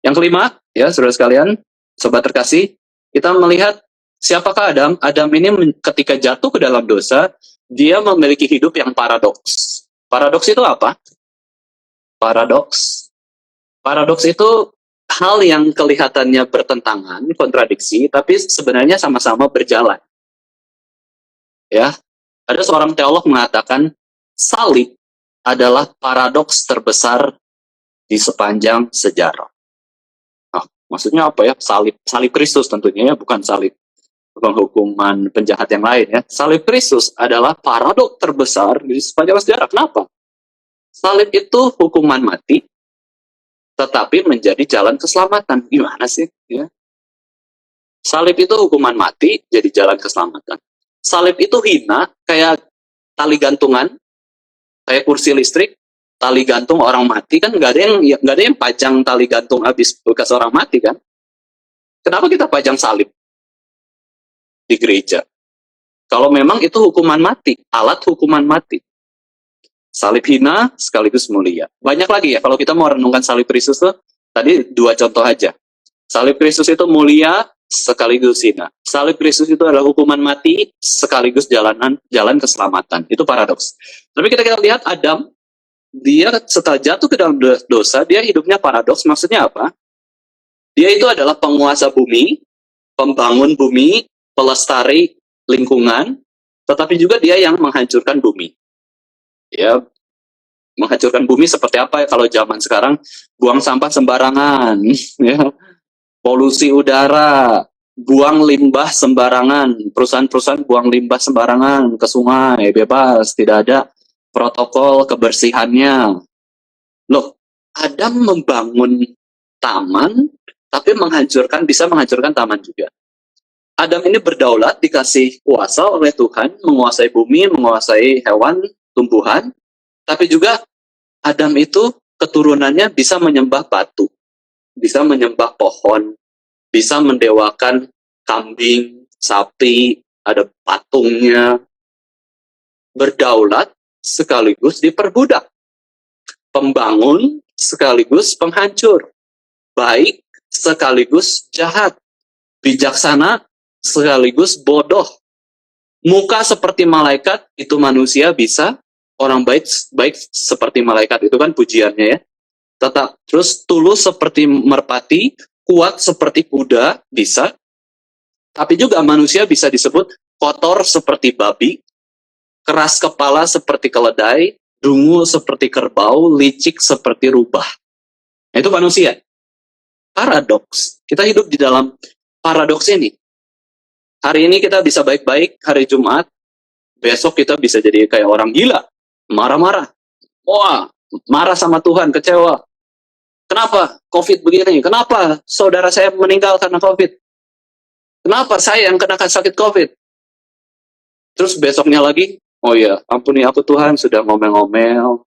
Yang kelima, ya saudara sekalian, sobat terkasih, kita melihat siapakah Adam. Adam ini ketika jatuh ke dalam dosa, dia memiliki hidup yang paradoks. Paradoks itu apa? Paradoks itu hal yang kelihatannya bertentangan, kontradiksi, tapi sebenarnya sama-sama berjalan. Ya, ada seorang teolog mengatakan salib adalah paradoks terbesar di sepanjang sejarah. Nah, maksudnya apa ya? Salib Kristus tentunya ya, bukan salib penghukuman penjahat yang lain ya. Salib Kristus adalah paradoks terbesar di sepanjang sejarah. Kenapa? Salib itu hukuman mati, tetapi menjadi jalan keselamatan. Gimana sih? Ya. Salib itu hukuman mati, jadi jalan keselamatan. Salib itu hina, kayak tali gantungan, kayak kursi listrik, tali gantung orang mati kan nggak ada yang pajang tali gantung habis bekas orang mati kan? Kenapa kita pajang salib di gereja? Kalau memang itu hukuman mati, alat hukuman mati. Salib hina sekaligus mulia. Banyak lagi ya kalau kita mau renungkan salib Kristus tuh. Tadi 2 contoh aja. Salib Kristus itu mulia sekaligus hina. Salib Kristus itu adalah hukuman mati sekaligus jalan keselamatan. Itu paradoks. Tapi kita lihat Adam, dia setelah jatuh ke dalam dosa, dia hidupnya paradoks. Maksudnya apa? Dia itu adalah penguasa bumi, pembangun bumi, pelestari lingkungan, tetapi juga dia yang menghancurkan bumi. Ya, menghancurkan bumi seperti apa ya kalau zaman sekarang buang sampah sembarangan, ya. Polusi udara, buang limbah sembarangan, perusahaan-perusahaan buang limbah sembarangan ke sungai, bebas, tidak ada protokol kebersihannya. Loh, Adam membangun taman, tapi bisa menghancurkan taman juga. Adam ini berdaulat, dikasih kuasa oleh Tuhan, menguasai bumi, menguasai hewan, tumbuhan, tapi juga Adam itu keturunannya bisa menyembah batu, bisa menyembah pohon, bisa mendewakan kambing, sapi, ada patungnya. Berdaulat, sekaligus diperbudak, pembangun sekaligus penghancur, baik sekaligus jahat, bijaksana sekaligus bodoh, muka seperti malaikat itu manusia bisa, orang baik baik seperti malaikat itu kan pujiannya ya. Tetap terus tulus seperti merpati, kuat seperti kuda bisa, tapi juga manusia bisa disebut kotor seperti babi, keras kepala seperti keledai, dungu seperti kerbau, licik seperti rubah. Nah, itu manusia. Paradoks. Kita hidup di dalam paradoks ini. Hari ini kita bisa baik-baik, hari Jumat, besok kita bisa jadi kayak orang gila, marah-marah. Wah, marah sama Tuhan, kecewa. Kenapa COVID begini? Kenapa saudara saya meninggal karena COVID? Kenapa saya yang kena sakit COVID? Terus besoknya lagi, oh ya, ampuni aku Tuhan, sudah ngomel-ngomel.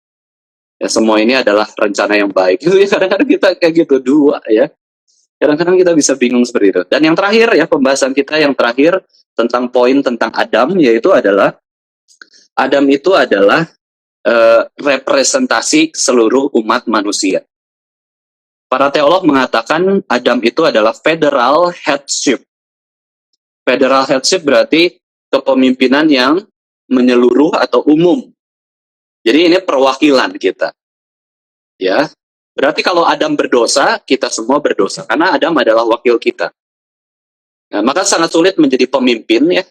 Ya semua ini adalah rencana yang baik. Kadang-kadang kita kayak gitu dua ya. Kadang-kadang kita bisa bingung seperti itu. Dan yang terakhir ya, pembahasan kita yang terakhir tentang poin tentang Adam, yaitu adalah Adam itu adalah representasi seluruh umat manusia. Para teolog mengatakan Adam itu adalah federal headship. Federal headship berarti kepemimpinan yang menyeluruh atau umum. Jadi ini perwakilan kita. Ya. Berarti kalau Adam berdosa, kita semua berdosa karena Adam adalah wakil kita. Nah, maka sangat sulit menjadi pemimpin ya.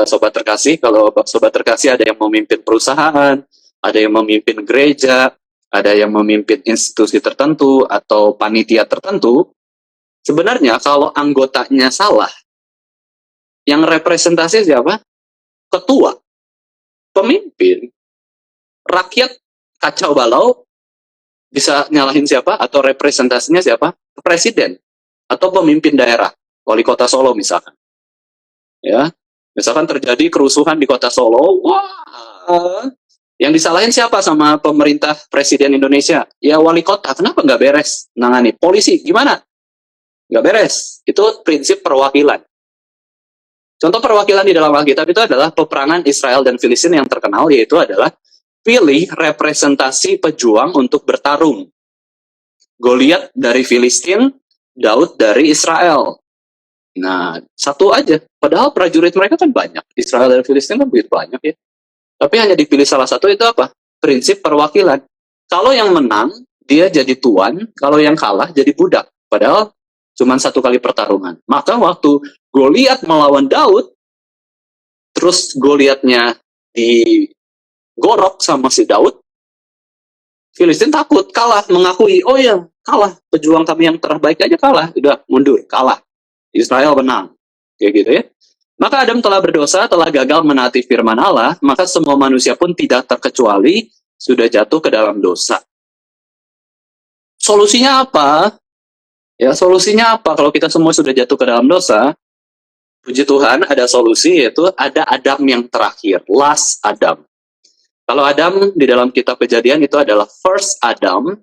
Sobat terkasih, kalau sobat terkasih ada yang memimpin perusahaan, ada yang memimpin gereja, ada yang memimpin institusi tertentu atau panitia tertentu, sebenarnya kalau anggotanya salah, yang representasi siapa? Ketua, pemimpin. Rakyat kacau balau, bisa nyalahin siapa? Atau representasinya siapa? Presiden atau pemimpin daerah, wali kota Solo misalkan. Ya, misalkan terjadi kerusuhan di kota Solo, wah, yang disalahin siapa sama pemerintah presiden Indonesia? Ya wali kota, kenapa nggak beres nangani? Polisi, gimana? Nggak beres. Itu prinsip perwakilan. Contoh perwakilan di dalam Alkitab itu adalah peperangan Israel dan Filistin yang terkenal, yaitu adalah pilih representasi pejuang untuk bertarung. Goliat dari Filistin, Daud dari Israel. Nah, satu aja. Padahal prajurit mereka kan banyak. Israel dan Filistin kan begitu banyak ya. Tapi hanya dipilih salah satu, itu apa? Prinsip perwakilan. Kalau yang menang, dia jadi tuan. Kalau yang kalah, jadi budak. Padahal cuma satu kali pertarungan. Maka waktu Goliat melawan Daud, terus Goliatnya digorok sama si Daud, Filistin takut, kalah, mengakui, oh ya, kalah. Pejuang kami yang terbaik aja kalah. Udah, mundur, kalah. Israel menang. Kayak gitu ya. Maka Adam telah berdosa, telah gagal menaati firman Allah, maka semua manusia pun tidak terkecuali sudah jatuh ke dalam dosa. Solusinya apa? Ya, solusinya apa kalau kita semua sudah jatuh ke dalam dosa? Puji Tuhan, ada solusi, yaitu ada Adam yang terakhir, last Adam. Kalau Adam di dalam kitab Kejadian itu adalah first Adam,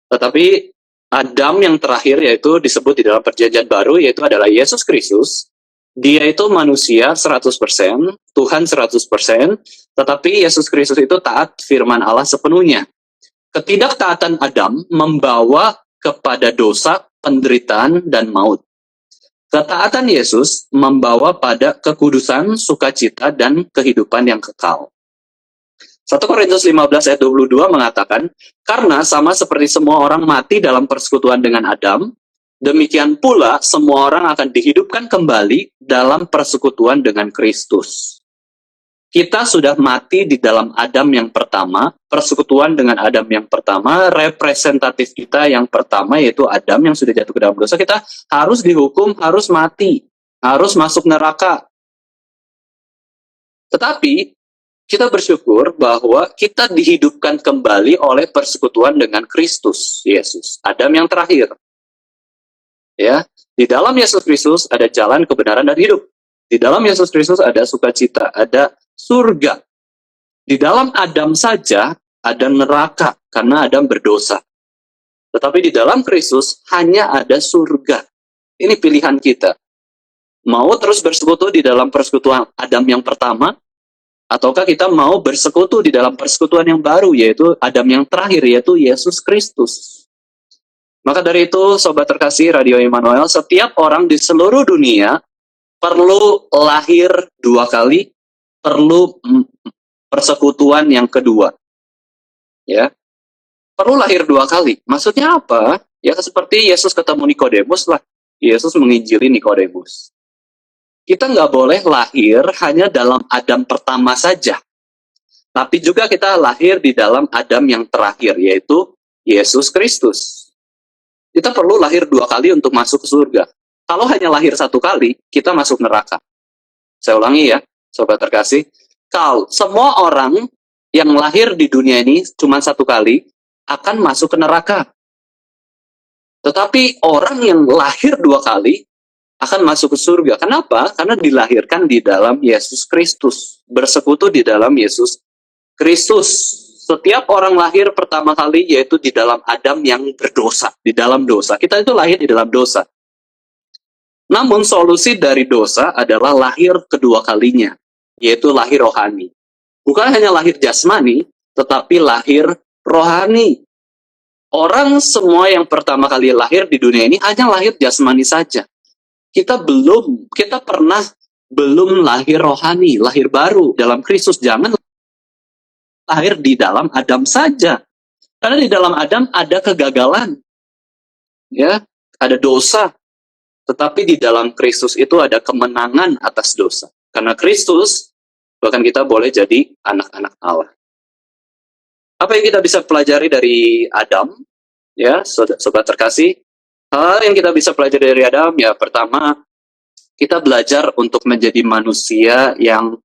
tetapi Adam yang terakhir yaitu disebut di dalam perjanjian baru, yaitu adalah Yesus Kristus. Dia itu manusia 100%, Tuhan 100%, tetapi Yesus Kristus itu taat firman Allah sepenuhnya. Ketidaktaatan Adam membawa kepada dosa, penderitaan, dan maut. Ketaatan Yesus membawa pada kekudusan, sukacita, dan kehidupan yang kekal. 1 Korintus 15 ayat 22 mengatakan, karena sama seperti semua orang mati dalam persekutuan dengan Adam, demikian pula semua orang akan dihidupkan kembali dalam persekutuan dengan Kristus. Kita sudah mati di dalam Adam yang pertama, persekutuan dengan Adam yang pertama, representatif kita yang pertama yaitu Adam yang sudah jatuh ke dalam dosa, kita harus dihukum, harus mati, harus masuk neraka. Tetapi kita bersyukur bahwa kita dihidupkan kembali oleh persekutuan dengan Kristus Yesus, Adam yang terakhir. Ya, di dalam Yesus Kristus ada jalan kebenaran dan hidup. Di dalam Yesus Kristus ada sukacita, ada surga. Di dalam Adam saja ada neraka karena Adam berdosa. Tetapi di dalam Kristus hanya ada surga. Ini pilihan kita. Mau terus bersekutu di dalam persekutuan Adam yang pertama, Ataukah kita mau bersekutu di dalam persekutuan yang baru, yaitu Adam yang terakhir, yaitu Yesus Kristus. Maka dari itu, Sobat terkasih Radio Immanuel, setiap orang di seluruh dunia perlu lahir dua kali, perlu persekutuan yang kedua. Ya, perlu lahir dua kali. Maksudnya apa? Ya seperti Yesus ketemu Nikodemus lah. Yesus menginjili Nikodemus. Kita nggak boleh lahir hanya dalam Adam pertama saja. Tapi juga kita lahir di dalam Adam yang terakhir, yaitu Yesus Kristus. Kita perlu lahir dua kali untuk masuk ke surga. Kalau hanya lahir satu kali, kita masuk neraka. Saya ulangi ya, Sobat terkasih. Kalau semua orang yang lahir di dunia ini cuma satu kali, akan masuk ke neraka. Tetapi orang yang lahir dua kali, akan masuk ke surga. Kenapa? Karena dilahirkan di dalam Yesus Kristus. Bersekutu di dalam Yesus Kristus. Setiap orang lahir pertama kali yaitu di dalam Adam yang berdosa. Di dalam dosa. Kita itu lahir di dalam dosa. Namun solusi dari dosa adalah lahir kedua kalinya. Yaitu lahir rohani. Bukan hanya lahir jasmani, tetapi lahir rohani. Orang semua yang pertama kali lahir di dunia ini hanya lahir jasmani saja. Kita pernah belum lahir rohani, lahir baru dalam Kristus. Jangan lahir di dalam Adam saja. Karena di dalam Adam ada kegagalan. Ya, ada dosa. Tetapi di dalam Kristus itu ada kemenangan atas dosa. Karena Kristus, bahkan kita boleh jadi anak-anak Allah. Apa yang kita bisa pelajari dari Adam? Ya, sobat terkasih. Hal yang kita bisa pelajari dari Adam, ya pertama, kita belajar untuk menjadi manusia yang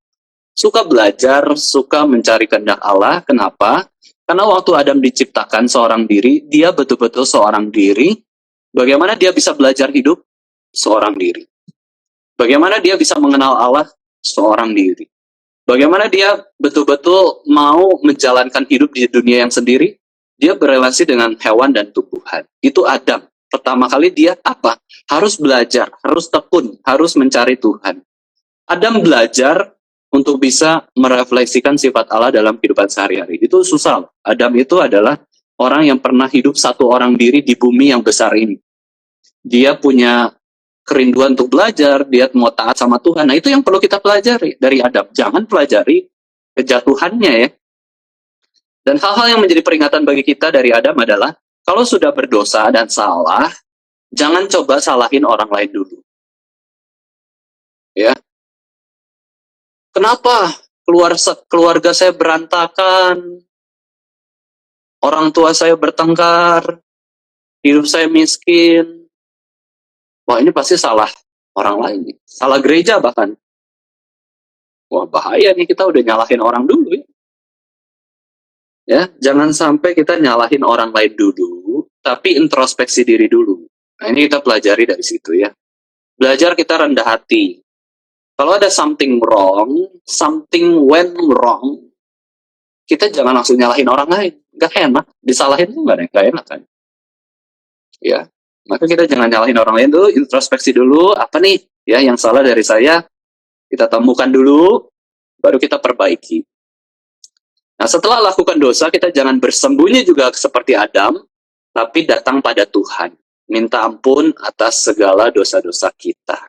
suka belajar, suka mencari kehendak Allah. Kenapa? Karena waktu Adam diciptakan seorang diri, dia betul-betul seorang diri. Bagaimana dia bisa belajar hidup? Seorang diri. Bagaimana dia bisa mengenal Allah? Seorang diri. Bagaimana dia betul-betul mau menjalankan hidup di dunia yang sendiri? Dia berelasi dengan hewan dan tumbuhan. Itu Adam. Pertama kali dia apa? Harus belajar, harus tekun, harus mencari Tuhan. Adam belajar untuk bisa merefleksikan sifat Allah dalam kehidupan sehari-hari. Itu susah. Adam itu adalah orang yang pernah hidup satu orang diri di bumi yang besar ini. Dia punya kerinduan untuk belajar, dia mau taat sama Tuhan. Nah, itu yang perlu kita pelajari dari Adam. Jangan pelajari kejatuhannya ya. Dan hal-hal yang menjadi peringatan bagi kita dari Adam adalah, kalau sudah berdosa dan salah, jangan coba salahin orang lain dulu. Ya. Kenapa keluarga saya berantakan? Orang tua saya bertengkar, hidup saya miskin. Wah, ini pasti salah orang lain nih. Salah gereja bahkan. Wah, bahaya nih, kita udah nyalahin orang dulu ya. Ya, jangan sampai kita nyalahin orang lain dulu, tapi introspeksi diri dulu. Nah, ini kita pelajari dari situ ya. Belajar kita rendah hati. Kalau ada something wrong, something went wrong, kita jangan langsung nyalahin orang lain. Gak enak. Disalahin tuh gak enak kan. Ya, maka kita jangan nyalahin orang lain dulu, introspeksi dulu, apa nih ya yang salah dari saya, kita temukan dulu, baru kita perbaiki. Nah, setelah lakukan dosa, kita jangan bersembunyi juga seperti Adam, tapi datang pada Tuhan. Minta ampun atas segala dosa-dosa kita.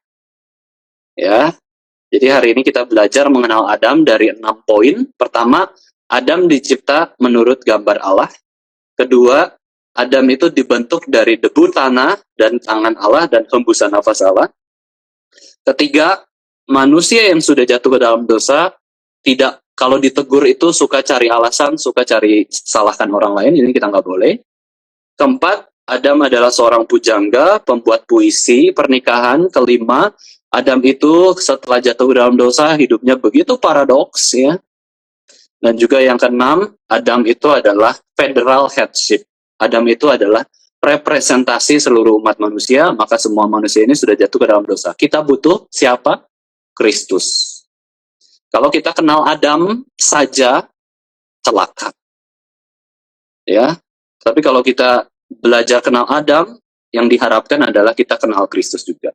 Ya, jadi hari ini kita belajar mengenal Adam dari 6 poin. Pertama, Adam dicipta menurut gambar Allah. Kedua, Adam itu dibentuk dari debu tanah dan tangan Allah dan hembusan nafas Allah. Ketiga, manusia yang sudah jatuh ke dalam dosa, tidak, kalau ditegur itu suka cari alasan, suka cari salahkan orang lain, ini kita nggak boleh. Keempat, Adam adalah seorang pujangga, pembuat puisi, pernikahan. Kelima, Adam itu setelah jatuh ke dalam dosa, hidupnya begitu paradoks ya. Dan juga yang keenam, Adam itu adalah federal headship. Adam itu adalah representasi seluruh umat manusia, maka semua manusia ini sudah jatuh ke dalam dosa. Kita butuh siapa? Kristus. Kalau kita kenal Adam saja, celaka. Ya. Tapi kalau kita belajar kenal Adam, yang diharapkan adalah kita kenal Kristus juga.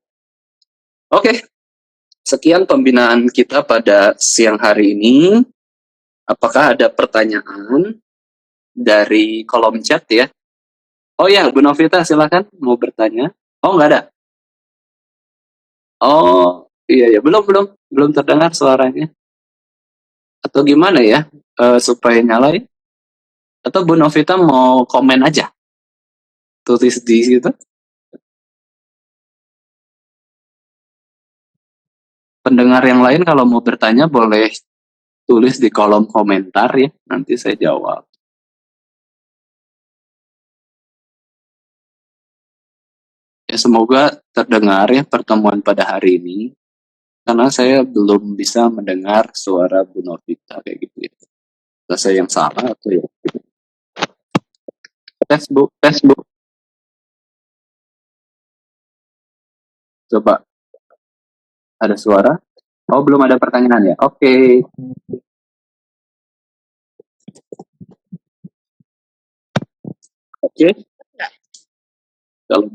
Oke. Sekian pembinaan kita pada siang hari ini. Apakah ada pertanyaan dari kolom chat ya? Oh ya, Bu Novita silakan mau bertanya. Oh, nggak ada. Oh, iya ya, belum terdengar suaranya. Atau gimana ya? Supaya nyalain? Atau Bu Novita mau komen aja? Tulis di situ. Pendengar yang lain kalau mau bertanya boleh tulis di kolom komentar ya. Nanti saya jawab. Ya, semoga terdengar ya pertemuan pada hari ini. Karena saya belum bisa mendengar suara Bu Novita kayak gitu ya. Apakah saya yang salah atau ya? Facebook. Coba ada suara. Oh, belum ada pertanyaan ya. Oke. Oke. Kalau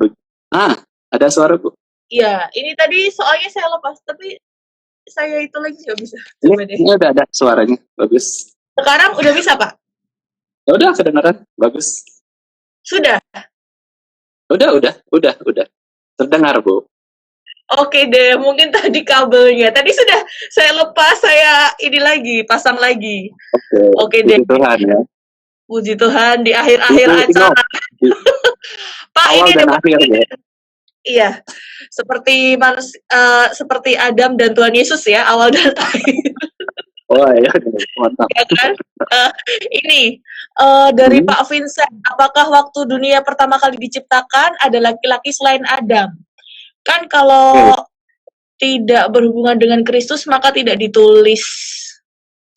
ada suara Bu. Iya, ini tadi soalnya saya lepas, tapi saya itu lagi nggak bisa. Coba deh. Ini udah ada suaranya. Bagus. Sekarang udah bisa, Pak? Udah kedengaran. Bagus. Sudah? Udah. Terdengar, Bu. Oke deh, mungkin tadi kabelnya. Tadi sudah saya lepas, saya ini lagi, pasang lagi. Oke deh. Puji Tuhan ya. Puji Tuhan di akhir-akhir acara. Pak, awal ini dan ada akhir ya. Iya, seperti Adam dan Tuhan Yesus ya, awal dan akhir. Oh iya, mantap. Ya kan? Ini dari Pak Vincent, apakah waktu dunia pertama kali diciptakan ada laki-laki selain Adam? Kan kalau tidak berhubungan dengan Kristus maka tidak ditulis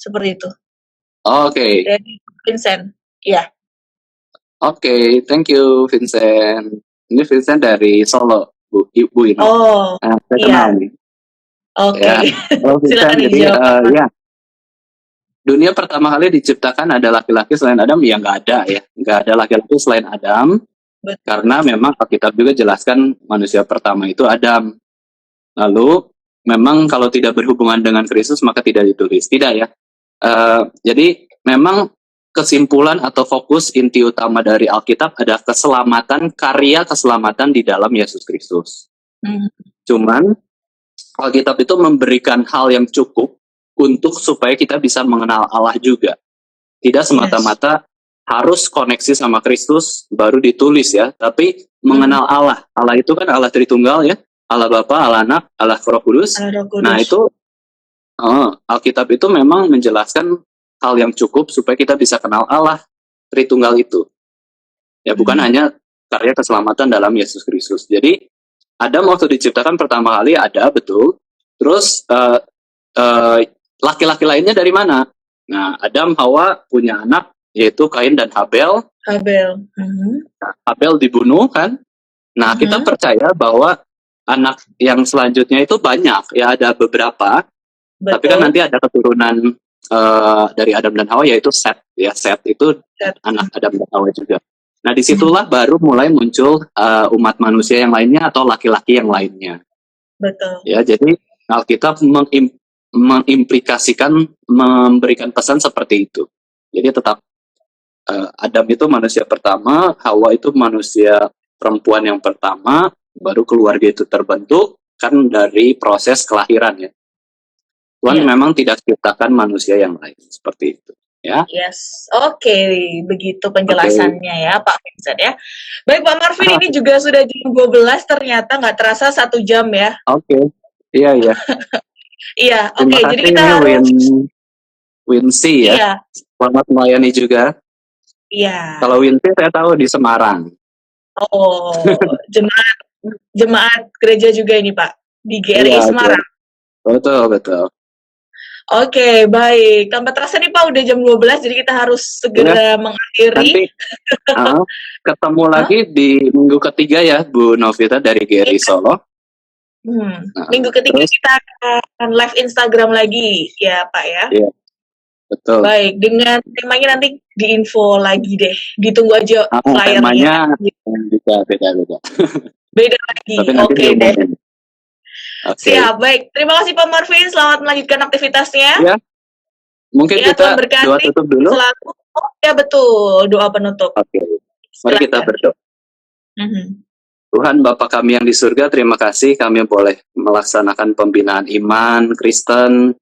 seperti itu. Oke. Dari Vincent, ya. Oke, thank you Vincent. Ini Vincent dari Solo, Bu ini. Oh, saya iya. kenal nih. Oke. Ya. Silakan jadi, dijawab. ya. Dunia pertama kali diciptakan ada laki-laki selain Adam, ya nggak ada ya. Nggak ada laki-laki selain Adam. Betul. Karena memang Alkitab juga jelaskan manusia pertama itu Adam. Lalu memang kalau tidak berhubungan dengan Kristus maka tidak ditulis. Tidak ya. Jadi memang kesimpulan atau fokus inti utama dari Alkitab adalah karya keselamatan di dalam Yesus Kristus. Cuman Alkitab itu memberikan hal yang cukup untuk supaya kita bisa mengenal Allah juga. Tidak semata-mata harus koneksi sama Kristus baru ditulis ya, tapi mengenal Allah. Allah itu kan Allah Tritunggal ya, Allah Bapa, Allah Anak, Allah Roh Kudus. Nah itu Alkitab itu memang menjelaskan hal yang cukup supaya kita bisa kenal Allah Tritunggal itu. Ya bukan hanya karya keselamatan dalam Yesus Kristus. Jadi Adam waktu diciptakan pertama kali ada, betul. Terus laki-laki lainnya dari mana? Nah, Adam Hawa punya anak yaitu Kain dan Habel. Habel dibunuh kan? Nah, kita percaya bahwa anak yang selanjutnya itu banyak, ya ada beberapa. Betul. Tapi kan nanti ada keturunan dari Adam dan Hawa yaitu Set. Ya, Set itu anak Adam dan Hawa juga. Nah, disitulah baru mulai muncul umat manusia yang lainnya atau laki-laki yang lainnya. Betul. Ya, jadi Alkitab mengimplikasikan, memberikan pesan seperti itu. Jadi tetap Adam itu manusia pertama, Hawa itu manusia perempuan yang pertama, baru keluarga itu terbentuk kan dari proses kelahiran ya. Tuhan memang tidak ciptakan manusia yang lain seperti itu. Ya. Yes, oke, begitu penjelasannya ya Pak Vincent ya. Baik Pak Marvin, ini juga sudah jam 12, ternyata nggak terasa 1 jam ya. Oke, iya. Iya, oke, jadi kita harus Wincy ya. Iya. Selamat melayani juga. Iya. Kalau Wincy saya tahu di Semarang. Oh, jemaat gereja juga ini Pak, di GRI Semarang. Betul. Oke, baik. Tanpa terasa nih Pak, udah jam 12, jadi kita harus segera mengakhiri. Nanti ketemu lagi di minggu ketiga ya, Bu Novita dari GRI Solo. Minggu ketiga kita akan live Instagram lagi, ya Pak ya? Iya, betul. Baik, dengan temanya nanti diinfo lagi deh. Ditunggu aja flyernya. Temanya bisa beda-beda. Beda lagi, oke deh. Oke. Siap, baik. Terima kasih Pak Marvin, selamat melanjutkan aktivitasnya. Ya, mungkin Ya, kita Tuhan berkati doa tutup dulu. selalu. Oh, ya betul, doa penutup. Oke. Mari kita Silakan. berdoa. Tuhan Bapa kami yang di surga, terima kasih kami boleh melaksanakan pembinaan iman Kristen,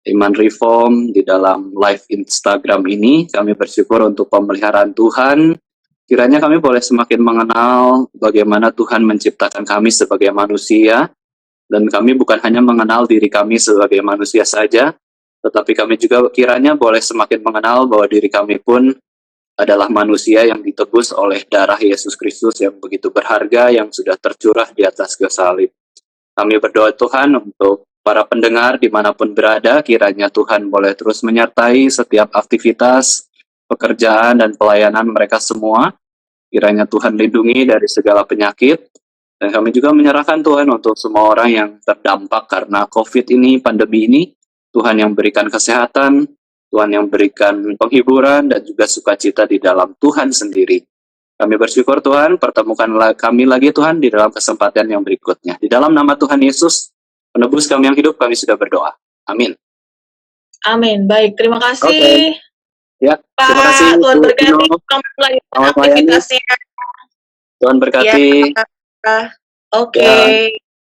iman reform di dalam live Instagram ini. Kami bersyukur untuk pemeliharaan Tuhan. Kiranya kami boleh semakin mengenal bagaimana Tuhan menciptakan kami sebagai manusia. Dan kami bukan hanya mengenal diri kami sebagai manusia saja, tetapi kami juga kiranya boleh semakin mengenal bahwa diri kami pun adalah manusia yang ditebus oleh darah Yesus Kristus yang begitu berharga, yang sudah tercurah di atas kayu salib. Kami berdoa Tuhan untuk para pendengar dimanapun berada, kiranya Tuhan boleh terus menyertai setiap aktivitas, pekerjaan, dan pelayanan mereka semua. Kiranya Tuhan lindungi dari segala penyakit. Dan kami juga menyerahkan Tuhan untuk semua orang yang terdampak karena COVID ini, pandemi ini. Tuhan yang berikan kesehatan, Tuhan yang berikan penghiburan, dan juga sukacita di dalam Tuhan sendiri. Kami bersyukur Tuhan, pertemukan kami lagi Tuhan di dalam kesempatan yang berikutnya. Di dalam nama Tuhan Yesus, penebus kami yang hidup, kami sudah berdoa. Amin. Amin. Baik, terima kasih. Okay. Ya, Pak, terima kasih. Tuhan berkati, selamat melanjutkan aktivitasnya. Tuhan berkati. Ya. Oke.